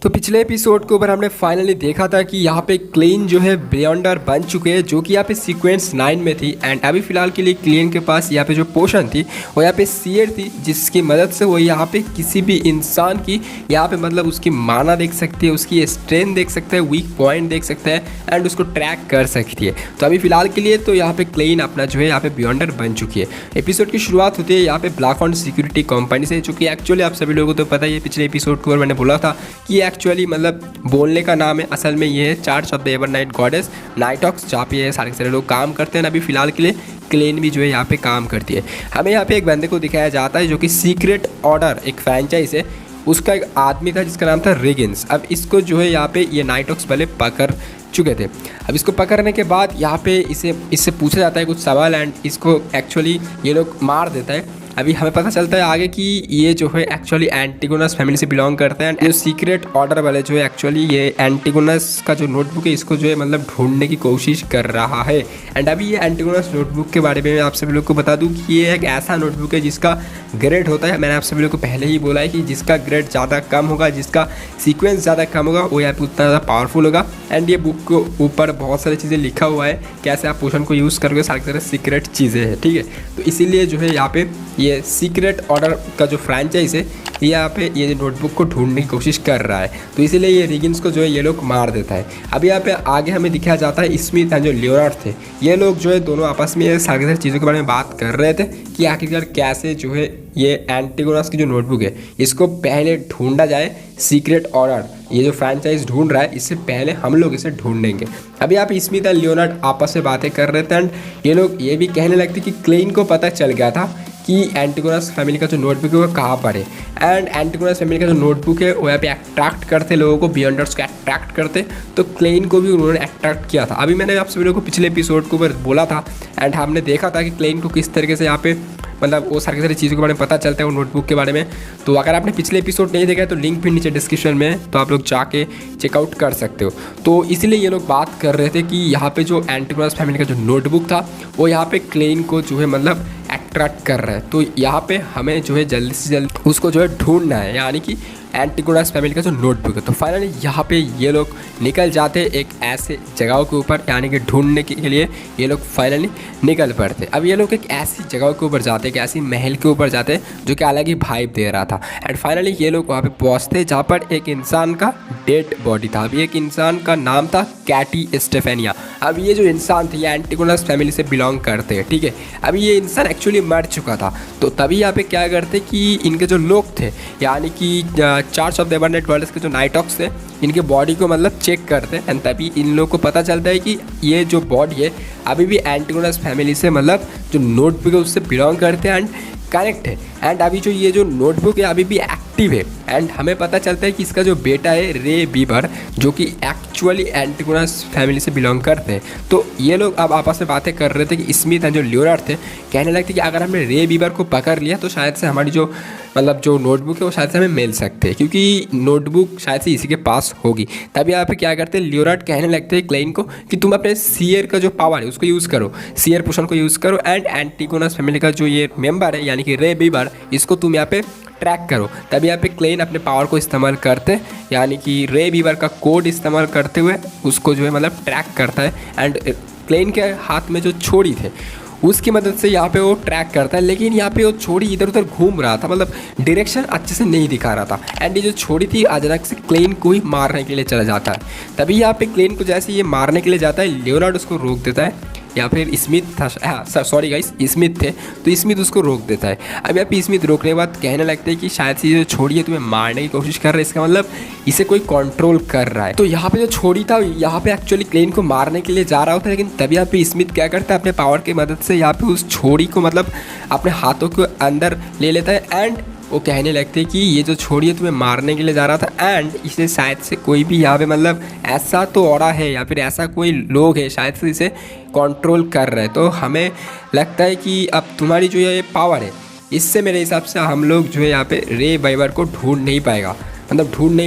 तो पिछले एपिसोड के ऊपर हमने फाइनली देखा था कि यहाँ पे क्लेन जो है बियॉन्डर बन चुके हैं, जो कि यहाँ पे सीक्वेंस 9 में थी। एंड अभी फिलहाल के लिए क्लेन के पास यहाँ पे जो पोशन थी वो यहाँ पे सीयर थी, जिसकी मदद से वो यहाँ पे किसी भी इंसान की यहाँ पे मतलब उसकी माना देख सकती है, उसकी स्ट्रेंथ देख सकता है, वीक पॉइंट देख सकता है एंड उसको ट्रैक कर सकती है। तो अभी फिलहाल के लिए तो यहाँ पे क्लेन अपना जो है यहाँ पे बियॉन्डर बन चुकी है। एपिसोड की शुरुआत होती है यहाँ पे ब्लैक हॉर्न सिक्योरिटी कंपनी से, जो कि एक्चुअली आप सभी लोगों को तो पता ही है, पिछले एपिसोड के ऊपर मैंने बोला था कि एक्चुअली मतलब बोलने का नाम है, असल में ये है charge of the ever night goddess नाइटॉक्स, जहाँ पे ये सारे के सारे लोग काम करते हैं। अभी फिलहाल के लिए क्लेन भी जो है यहाँ पे काम करती है। हमें यहाँ पे एक बंदे को दिखाया जाता है जो कि सीक्रेट ऑर्डर एक फ्रेंचाइज है, उसका एक आदमी था जिसका नाम था रिगिंस। अब इसको जो है यहाँ पे ये नाइटॉक्स पहले पकड़ चुके थे। अब इसको पकड़ने के बाद यहाँ पे इससे पूछा जाता है कुछ सवाल एंड इसको एक्चुअली ये लोग मार देता है। अभी हमें पता चलता है आगे कि ये जो है एक्चुअली एंटीगोनस फैमिली से बिलोंग करते हैं। जो सीक्रेट ऑर्डर वाले जो है एक्चुअली ये एंटीगोनस का जो नोटबुक है इसको जो है मतलब ढूंढने की कोशिश कर रहा है। एंड अभी ये एंटीगोनस नोटबुक के बारे में आप सभी लोग को बता दूं कि ये एक ऐसा नोटबुक है जिसका ग्रेड होता है, मैंने आप सभी लोग को पहले ही बोला है कि जिसका ग्रेड ज़्यादा कम होगा, जिसका सीक्वेंस ज़्यादा कम होगा, वो यहाँ पे उतना ज़्यादा पावरफुल होगा। एंड ये बुक के ऊपर बहुत सारी चीज़ें लिखा हुआ है, कैसे आप पोशन को यूज़ करोगे, सारी सारे सीक्रेट चीज़ें हैं, ठीक है। तो इसीलिए जो है यहाँ पे ये सीक्रेट ऑर्डर का जो फ्रेंचाइज है यहाँ पे ये नोटबुक को ढूंढने की कोशिश कर रहा है, तो इसीलिए ये रिगिंस को जो है ये लोग मार देता है। अब यहाँ पे आगे हमें दिखाया जाता है स्मिथ एंड जो लियोनार्ड थे, ये लोग जो है दोनों आपस में सारी सारी चीज़ों के बारे में बात कर रहे थे कि आखिरकार कैसे जो है ये एंटीगोनस की जो नोटबुक है इसको पहले ढूंढा जाए। सीक्रेट ऑर्डर ये जो फ्रेंचाइज ढूंढ रहा है, इससे पहले हम लोग इसे ढूंढेंगे। अभी आप स्मिथ और लियोनार्ड आपस में बातें कर रहे थे एंड ये लोग ये भी कहने लगते कि क्लेन को पता चल गया था कि एंटीगोनस फैमिली का जो नोटबुक है वो कहाँ पर है। एंड एंटीगोनस फैमिली का जो नोटबुक है वो यहाँ पे अट्रैक्ट करते लोगों को, बियॉन्डर्स को अट्रैक्ट करते, तो क्लेन को भी उन्होंने अट्रैक्ट किया था। अभी मैंने आप सभी लोगों को पिछले एपिसोड के ऊपर बोला था एंड हमने देखा था कि क्लेन को किस तरीके से यहाँ पे मतलब वो सारी सारी चीज़ों के बारे में पता चलता है, वो नोटबुक के बारे में। तो अगर आपने पिछले एपिसोड नहीं देखा है तो लिंक भी नीचे डिस्क्रिप्शन में है, तो आप लोग जाके चेकआउट कर सकते हो। तो इसीलिए ये लोग बात कर रहे थे कि यहाँ पे जो एंटीगोनस फैमिली का जो नोटबुक था वो यहाँ पे क्लेन को जो है मतलब अट्रैक्ट कर रहा है। तो यहाँ पे हमें जो है जल्दी से जल्दी उसको जो है ढूंढना है, यानी कि एंटीगोनस फैमिली का जो नोटबुक है। तो फाइनली यहाँ पे ये लोग निकल जाते एक ऐसे जगहों के ऊपर, यानी कि ढूंढने के लिए ये लोग फाइनली निकल पड़ते। अब ये लोग एक ऐसी जगह के ऊपर जाते, एक ऐसी महल के ऊपर जाते जो कि अलग ही वाइब दे रहा था। एंड फाइनली ये लोग वहाँ पे पहुँचते जहाँ पर एक इंसान का डेड बॉडी था। अभी एक इंसान का नाम था कैटी स्टेफेनिया। अब ये जो इंसान थे ये एंटीगोनस फैमिली से बिलोंग करते हैं, ठीक है। अभी ये इंसान एक्चुअली मर चुका था, तो तभी यहाँ पे क्या करते कि इनके जो लोग थे, यानी कि charge of the ever night goddess के जो नाइटॉक्स थे, इनके बॉडी को मतलब चेक करते हैं एंड तभी इन लोगों को पता चलता है कि ये जो बॉडी है अभी भी एंटीगोनस फैमिली से मतलब जो नोटबुक है उससे बिलोंग करते हैं एंड कनेक्ट है। एंड अभी जो ये जो नोटबुक है अभी भी एक्टिव है। एंड हमें पता चलता है कि इसका जो बेटा है रे बीबर, जो कि एक्चुअली एंटीगोनस फैमिली से बिलोंग करते हैं। तो ये लोग अब आपस में बातें कर रहे थे कि स्मिथ एंड जो लियोनार्ड थे कहने लगते कि अगर हमने रे बीबर को पकड़ लिया तो शायद से हमारी जो मतलब जो नोटबुक है वो शायद से हमें मिल सकते हैं, क्योंकि नोटबुक शायद से इसी के पास होगी। तभी यहाँ पे क्या करते हैं, लियोनार्ड कहने लगते हैं क्लेन को कि तुम अपने सीयर का जो पावर है उसको यूज़ करो, सीयर पोशन को यूज़ करो एंड एंटीगोनस फैमिली का जो ये मेंबर है यानी कि रे बीबर, इसको तुम यहाँ पे ट्रैक करो। तभी यहाँ पे क्लेन अपने पावर को इस्तेमाल करते, यानी कि रे बीबर का कोड इस्तेमाल करते हुए उसको जो है मतलब ट्रैक करता है। एंड क्लेन के हाथ में जो छोड़ी थे उसकी मदद से यहाँ पे वो ट्रैक करता है, लेकिन यहाँ पे वो छोड़ी इधर उधर घूम रहा था, मतलब डायरेक्शन अच्छे से नहीं दिखा रहा था। एंड ये जो छोड़ी थी अचानक से क्लेन को ही मारने के लिए चला जाता है। तभी यहाँ पे क्लेन को जैसे ये मारने के लिए जाता है, लियोनार्ड उसको रोक देता है, या फिर स्मिथ था, हाँ सॉरी गाइस स्मिथ थे, तो स्मिथ उसको रोक देता है। अब यहाँ पे स्मिथ रोकने के बाद कहने लगते हैं कि शायद से ये जो छोड़ी है तुम्हें मारने की कोशिश कर रहा है, इसका मतलब इसे कोई कंट्रोल कर रहा है। तो यहाँ पे जो छोड़ी था यहाँ पे एक्चुअली क्लेन को मारने के लिए जा रहा होता है, लेकिन तभी यहाँ पे स्मिथ क्या करता है अपने पावर की मदद से यहाँ पे उस छोड़ी को मतलब अपने हाथों के अंदर ले लेता है। एंड वो कहने लगते हैं कि ये जो छोड़ी है तुम्हें मारने के लिए जा रहा था एंड इसे शायद से कोई भी यहाँ पे मतलब ऐसा तो औरा है या फिर ऐसा कोई लोग है शायद से इसे कंट्रोल कर रहे हैं। तो हमें लगता है कि अब तुम्हारी जो ये पावर है इससे मेरे हिसाब से हम लोग जो है यहाँ पे रे बीबर को ढूंढ नहीं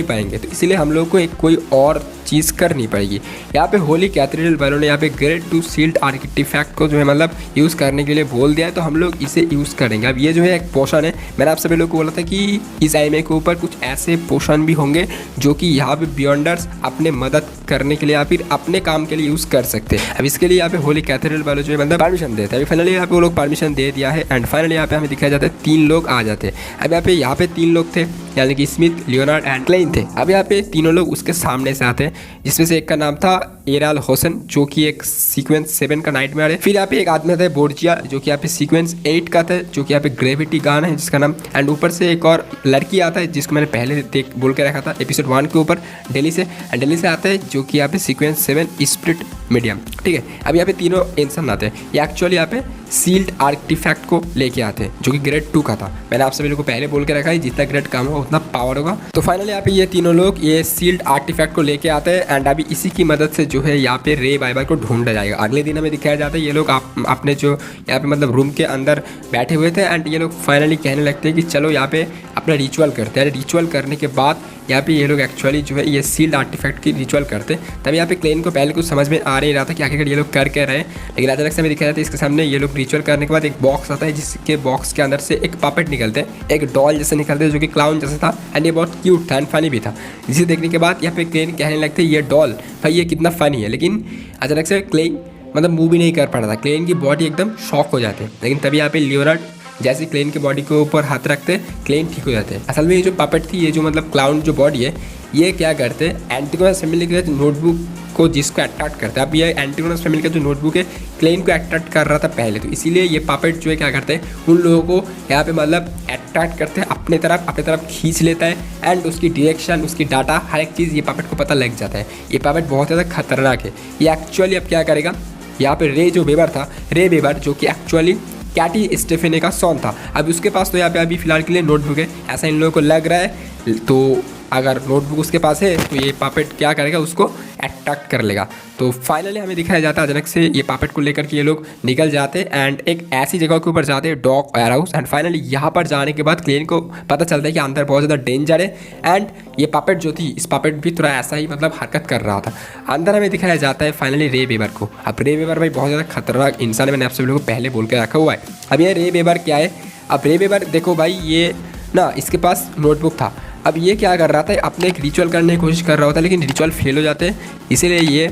पाएंगे, तो इसीलिए हम लोग को एक कोई और चीज़ करनी पड़ेगी। यहाँ पे होली कैथेड्रल वालों ने यहाँ पे ग्रेड 2 सील्ड आर्टिफैक्ट को जो है मतलब यूज़ करने के लिए बोल दिया है, तो हम लोग इसे यूज़ करेंगे। अब ये जो है एक पोशन है, मैंने आप सभी लोगों को बोला था कि इस एनीमे के ऊपर कुछ ऐसे पोशन भी होंगे जो कि यहाँ पे बियॉन्डर्स अपने मदद करने के लिए या फिर अपने काम के लिए यूज़ कर सकते हैं। अब इसके लिए यहाँ पे होली कैथेड्रल वालों जो है मतलब परमिशन देते हैं। अभी फाइनली यहाँ पे वो लोग परमिशन दे दिया है एंड फाइनली यहाँ पे हमें दिखाया जाता है 3 लोग आ जाते हैं। अब यहाँ पे 3 लोग थे, यानी कि स्मिथ, लियोनार्ड एंड क्लेन थे। अब यहाँ पे तीनों लोग उसके सामने से आते हैं, जिसमें से एक का नाम था एराल होसन, जो कि एक सीक्वेंस 7 का नाइटमेयर है। फिर यहाँ पे एक आदमी था बोर्जिया, जो कि यहाँ पे सीक्वेंस 8 का था, जो कि यहाँ पे ग्रेविटी गान है जिसका नाम, एंड ऊपर से एक और लड़की आता है जिसको मैंने पहले बोल के रखा था एपिसोड 1 के ऊपर, दिल्ली से आता है, जो कि यहाँ पे सीक्वेंस 7 स्प्लिट मीडियम। ठीक है, अब यहाँ पे तीनों इंसान आते हैं। ये एक्चुअली यहाँ पे सील्ड आर्टिफैक्ट को लेके आते हैं, जो कि ग्रेड 2 का था। मैंने आप सभी लोगों को पहले बोल के रखा है जितना ग्रेड कम होगा उतना पावर होगा। तो फाइनली यहाँ पे ये तीनों लोग ये सील्ड आर्टिफैक्ट को लेके आते हैं एंड अभी इसी की मदद से जो है यहाँ पे रे बाइबर को ढूंढा जाएगा। अगले दिन हमें दिखाया जाता है ये लोग अपने जो यहाँ पे मतलब रूम के अंदर बैठे हुए थे एंड ये लोग फाइनली कहने लगते हैं कि चलो यहाँ पे अपना रिचुअल करते हैं। रिचुअल करने के बाद यहाँ पे ये लोग एक्चुअली जो है ये सील्ड आर्टिफैक्ट की रिचुअल करते। तभी यहाँ पे क्लेन को पहले कुछ समझ में आ नहीं रहा था कि आखिर ये लोग कर क्या रहे हैं, लेकिन अचानक से हमें दिखाया जाता है इसके सामने ये लोग रिचुअल करने के बाद एक बॉक्स आता है, जिसके बॉक्स के अंदर से एक पपेट निकलते हैं, एक डॉल जैसे निकलते हैं जो कि क्लाउन जैसा था एंड ये बहुत क्यूट था एंड फनी भी था। जिसे देखने के बाद यहाँ पे क्लेन कहने लगते ये डॉल भाई ये कितना फनी है, लेकिन अचानक से क्लेन मतलब मूव भी नहीं कर पा रहा था। क्लेन की बॉडी एकदम शॉक हो जाते, लेकिन तभी यहाँ पे लियोनार्ड जैसे क्लेन की बॉडी के ऊपर हाथ रखते क्लेन ठीक हो जाते हैं। असल में ये जो पपेट थी, ये जो मतलब क्लाउन जो बॉडी है, ये क्या करते हैं एंटिगोनस फैमिली के नोटबुक को जिसको अट्रैक्ट करते हैं। अब ये एंटिगोनस फैमिली का जो नोटबुक है क्लेन को अट्रैक्ट कर रहा था पहले, तो इसीलिए ये पपेट जो है क्या करते हैं उन लोगों को यहाँ पे मतलब अट्रैक्ट करते हैं अपने तरफ खींच लेता है एंड उसकी डायरेक्शन, उसकी डाटा, हर एक चीज़ ये पपेट को पता लग जाता है। ये पपेट बहुत ज़्यादा खतरनाक है। ये एक्चुअली अब क्या करेगा, यहाँ पे रे वेबर जो कि एक्चुअली कैटी स्टेफेने का सॉन था। अब उसके पास तो यहाँ पे अभी फिलहाल के लिए नोटबुक है, ऐसा इन लोगों को लग रहा है। तो अगर नोटबुक उसके पास है तो ये पापेट क्या करेगा, उसको अट्रैक्ट कर लेगा। तो फाइनली हमें दिखाया जाता है अचानक से ये पापेट को लेकर के ये लोग निकल जाते हैं एंड एक ऐसी जगह के ऊपर जाते हैं, डॉक वेयर हाउस। एंड फाइनली यहाँ पर जाने के बाद क्लेन को पता चलता है कि अंदर बहुत ज़्यादा डेंजर है एंड ये पापेट जो थी, इस पापेट भी थोड़ा ऐसा ही मतलब हरकत कर रहा था। अंदर हमें दिखाया जाता है फाइनली रे वेबर को। अब रे वेबर भाई बहुत ज़्यादा खतरनाक इंसान है, मैंने आप सभी लोगों को पहले बोल के रखा हुआ है। अब ये रे वेबर क्या है, अब रे वेबर देखो भाई, ये ना इसके पास नोटबुक था। अब ये क्या कर रहा था, अपने एक रिचुअल करने की कोशिश कर रहा होता है, लेकिन रिचुअल फेल हो जाते हैं, इसीलिए ये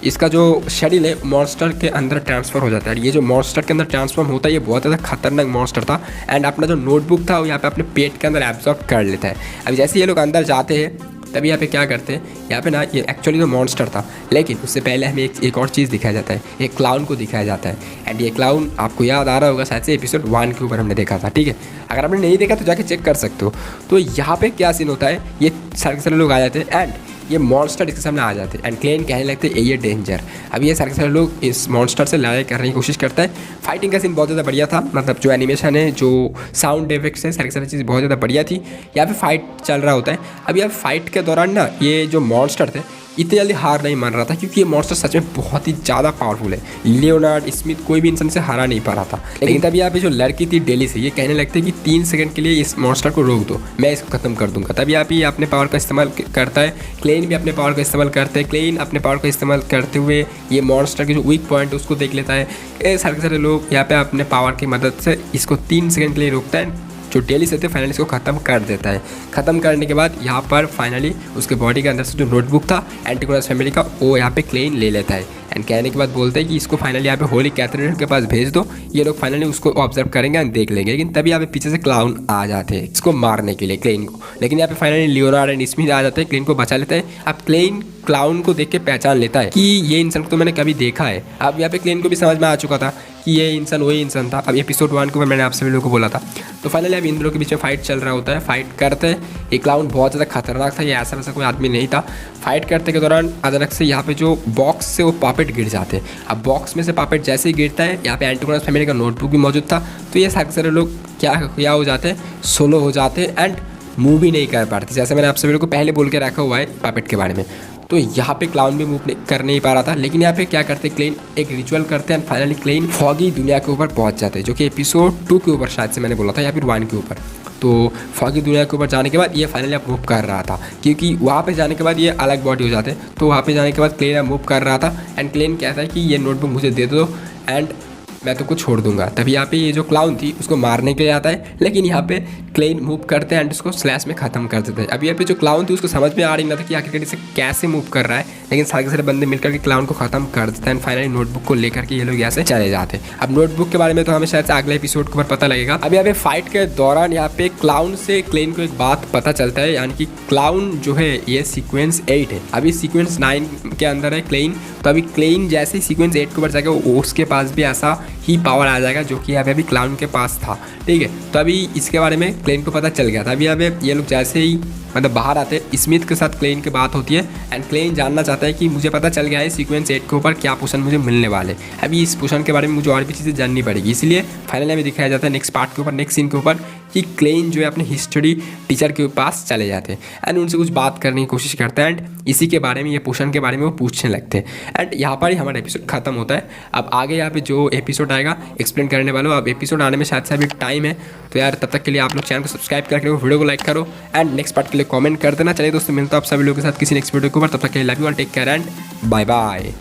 इसका जो शेड्यूल है मॉन्स्टर के अंदर ट्रांसफ़र हो जाता है। ये जो मॉन्स्टर के अंदर ट्रांसफॉर्म होता है ये बहुत ज़्यादा खतरनाक मॉन्स्टर था एंड अपना जो नोटबुक था वो यहाँ पे अपने पेट के अंदर एब्जॉर्ब कर लेता है। अब जैसे ये लोग अंदर जाते हैं तभी यहाँ पे क्या करते हैं, यहाँ पे ना ये एक्चुअली तो मॉन्स्टर था, लेकिन उससे पहले हमें एक और चीज़ दिखाया जाता है, एक क्लाउन को दिखाया जाता है एंड ये क्लाउन आपको याद आ रहा होगा शायद से एपिसोड 1 के ऊपर हमने देखा था। ठीक है, अगर आपने नहीं देखा तो जाके चेक कर सकते हो। तो यहाँ पे क्या सीन होता है, ये सारे लोग आ जाते हैं एंड ये मॉन्स्टर इसके सामने आ जाते हैं एंड क्लेन कहने लगते हैं ये डेंजर। अब ये सारे लोग इस मॉन्स्टर से लड़ाई करने की कोशिश करता है। फाइटिंग का सीन बहुत ज़्यादा बढ़िया था, मतलब जो एनिमेशन है, जो साउंड इफेक्ट्स है, सारी चीज़ बहुत ज़्यादा बढ़िया थी। यहाँ पे फाइट चल रहा होता है। अब यहाँ फाइट के दौरान ना ये जो मॉन्स्टर थे इतनी जल्दी हार नहीं मान रहा था, क्योंकि ये मॉन्स्टर सच में बहुत ही ज़्यादा पावरफुल है। लियोनार्ड, स्मिथ, कोई भी इंसान से हरा नहीं पा रहा था। लेकिन तभी यहाँ पे जो लड़की थी दिल्ली से, ये कहने लगते कि 3 सेकंड के लिए इस मॉन्स्टर को रोक दो, मैं इसको खत्म कर दूंगा। तभी यहाँ पे अपने पावर का इस्तेमाल करता है, क्लेन भी अपने पावर का इस्तेमाल करते हैं। क्लेन अपने पावर का इस्तेमाल करते हुए ये मॉन्स्टर की जो वीक पॉइंट है उसको देख लेता है। ये सारे लोग यहाँ पे अपने पावर की मदद से इसको 3 सेकंड के लिए रोकता है। जो डेली से थे फाइनली इसको ख़त्म कर देता है। ख़त्म करने के बाद यहाँ पर फाइनली उसके बॉडी के अंदर से जो नोटबुक था एंटिगोनस फैमिली का, वो यहाँ पे क्लेन ले लेता है एंड कहने के बाद बोलते हैं कि इसको फाइनली यहाँ पे होली कैथेड्रल के पास भेज दो, ये लोग फाइनली उसको ऑब्जर्व करेंगे एंड देख लेंगे। लेकिन तभी यहाँ पे पीछे से क्लाउन आ जाते हैं इसको मारने के लिए क्लेन को, लेकिन यहाँ पे फाइनली लियोनार्ड एंड स्मिथ आ जाते हैं, क्लेन को बचा लेते हैं। अब क्लेन क्लाउन को देख के पहचान लेता है कि ये इंसान को तो मैंने कभी देखा है। अब यहाँ पे क्लेन को भी समझ में आ चुका था कि ये इंसान वही इंसान था। अब एपिसोड 1 को मैंने आप सभी लोगों को बोला था। तो फाइनली अब इन दोनों के बीच में फाइट चल रहा होता है, फाइट करते हैं। ये क्लाउन बहुत ज़्यादा खतरनाक था, ये ऐसा वैसा कोई आदमी नहीं था। फाइट करते के दौरान अचानक से यहाँ पे जो बॉक्स से वो पापेट गिर जाते हैं। अब बॉक्स में से पापेट जैसे ही गिरता है, यहाँ पे एंटिगोनस फैमिली का नोटबुक भी मौजूद था, तो ये सारे लोग क्या हो जाते हैं, सोलो हो जाते हैं एंड मूव भी नहीं कर पाते, जैसे मैंने आप सभी लोग को पहले बोल के रखा हुआ है पापेट के बारे में। तो यहाँ पे क्लाउन भी मूव कर नहीं पा रहा था, लेकिन यहाँ पे क्या करते क्लेन एक रिचुअल करते हैं, फाइनली क्लेन फॉगी दुनिया के ऊपर पहुंच जाते हैं, जो कि एपिसोड 2 के ऊपर शायद से मैंने बोला था या फिर 1 के ऊपर। तो फॉगी दुनिया के ऊपर जाने के बाद ये फाइनली अब मूव कर रहा था, क्योंकि वहाँ पे जाने के बाद ये अलग बॉडी हो जाते, तो वहाँ पे जाने के बाद क्लेन अब मूव कर रहा था एंड क्लेन कहता है कि ये नोटबुक मुझे दे दो एंड मैं तो कुछ छोड़ दूंगा। तभी यहाँ पे ये जो क्लाउन थी उसको मारने के लिए आता है, लेकिन यहाँ पे क्लेन मूव करते हैं एंड उसको स्लैश में ख़त्म कर देते हैं। अब यहाँ पे जो क्लाउन थी उसको समझ में आ रही नहीं था कि आखिरकार इसे कैसे मूव कर रहा है, लेकिन सारे के सारे बंदे मिलकर के क्लाउन को ख़त्म कर देते हैं एंड फाइनली नोटबुक को लेकर के ये लोग यहाँ से चले जाते हैं। अब नोटबुक के बारे में तो हमें शायद से अगले एपिसोड के ऊपर पता लगेगा। अब यहाँ पे फाइट के दौरान यहाँ पे क्लाउन से क्लेन को एक बात पता चलता है, यानी कि क्लाउन जो है ये सीक्वेंस 8 है, अभी सीक्वेंस 9 के अंदर है क्लेन। तो अभी क्लेन जैसे ही सीक्वेंस 8 के ऊपर जाएगा उसके पास भी ऐसा ही पावर आ जाएगा जो कि अभी क्लाउन के पास था, ठीक है। तो अभी इसके बारे में क्लेन को पता चल गया था। अभी अब ये लोग जैसे ही मतलब बाहर आते स्मिथ के साथ क्लेन की बात होती है एंड क्लेन जानना चाहता है कि मुझे पता चल गया है सीक्वेंस 8 के ऊपर क्या पोशन मुझे मिलने वाले। अभी इस पोशन के बारे में मुझे और भी चीज़ें जाननी पड़ेगी, इसलिए फाइनली हमें दिखाया जाता है नेक्स्ट पार्ट के ऊपर, नेक्स्ट सीन के ऊपर, कि क्लेन जो है अपने हिस्ट्री टीचर के पास चले जाते हैं एंड उनसे कुछ बात करने की कोशिश करते हैं एंड इसी के बारे में, ये पोशन के बारे में वो पूछने लगते हैं एंड यहाँ पर ही हमारा एपिसोड खत्म होता है। अब आगे यहाँ पे जो एपिसोड आएगा एक्सप्लेन करने वाला हूँ। अब एपिसोड आने में शायद से अभी टाइम है, तो यार तब तक के लिए आप लोग चैनल को सब्सक्राइब करके वीडियो को लाइक करो एंड नेक्स्ट पार्ट के लिए कमेंट कर देना। चलिए दोस्तों, मिलता हूँ आप सभी लोगों के साथ किसी नेक्स्ट वीडियो के ऊपर, तब तक के लिए love you all, take care and bye bye.